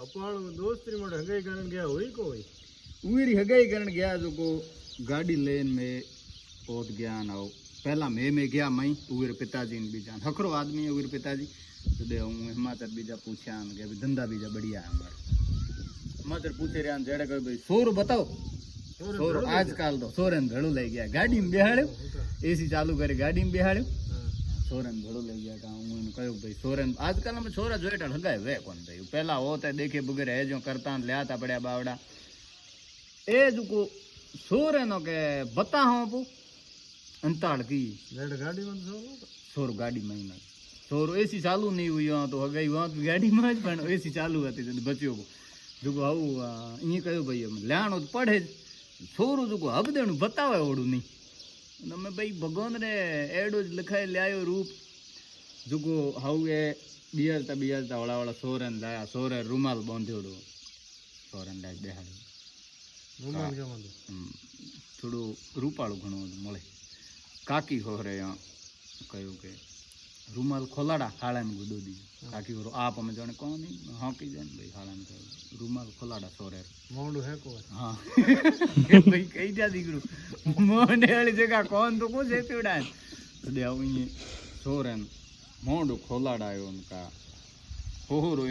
અપાણું દોસ્તરી માટે હગાઈ કારણ ગયા હોય કોઈ उरी हगाई करण गया जो को गाड़ी लेन में पहुंच गया ना पहला मैं गया मई उर पिताजी ने बीजा हकरो आदमी है उर पिताजी तो दे हूँ हिमाचल बीजा पूछा कि भाई धंधा बीजा बढ़िया है हमारे हिमाचल पूछे रहा जेड़े कहे भाई 100 बताओ 100 आजकल तो 100 ने भेड़ो ले गया गाड़ी में बेहाड़ो एसी चालू करे गाड़ी में बेहाड़ो 100 ने भेड़ो ले गया का हूँ कहो भाई 100 आजकल में छोरा जोटा हगाए वे कौन भाई पहला होता देखे बगैर है जो करता ले आता पड़ा बावड़ा ए जो सोरे नो के बता हूं पू अंताड़ की गाड़ी में सोर गाड़ी में ही सोर एसी चालू नहीं हुई हो तो गई वहां गाड़ी में જ પણ एसी चालू હતી તો બચ્યો જો આવું ઈ કયો ભાઈ લાણો પડે સોરું જો હબદેણું બતાવે ઓડું નહીં અમે ભાઈ ભગવાન રે એડો જ લખાઈ લ્યાયો રૂપ જો હાઉ એ બિયારતા વાળા સોરન લાયા સોરે રૂમાલ બાંધ્યોડો સોરન લાય બેહાડી થોડું રૂપાળું ઘણું મળે કાકી હોરે કહ્યું કે રૂમાલ ખોલાડા હાળાને ગુદો દીધું કાકી હોરો આપ અમે જાણે કોણ નહીં હોંકી જાય ને ભાઈ હાળાને કહ્યું રૂમાલ ખોલાડા સોરે મોંડું હે કો હા ભાઈ કઈ જા દીકરું મોંડે વાળી જગા કોણ તો કોણ છે પીવડા દે આવું સોરે મોંડું ખોલાડાયો કા હોરો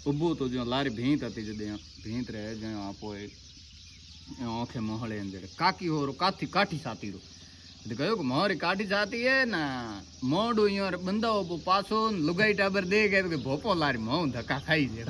ઊભું તો જો લારી ભીંત હતી જડે ભીંત રહે જો આપો आंखें मोहले अंदर काकी हो काठी काठी साती रो कहो कि मोहरी काठी साती है ना मोडू यो बंदा पासो लुगाई टाबर दे गए भोपो लारी मोह धक्का खाई दे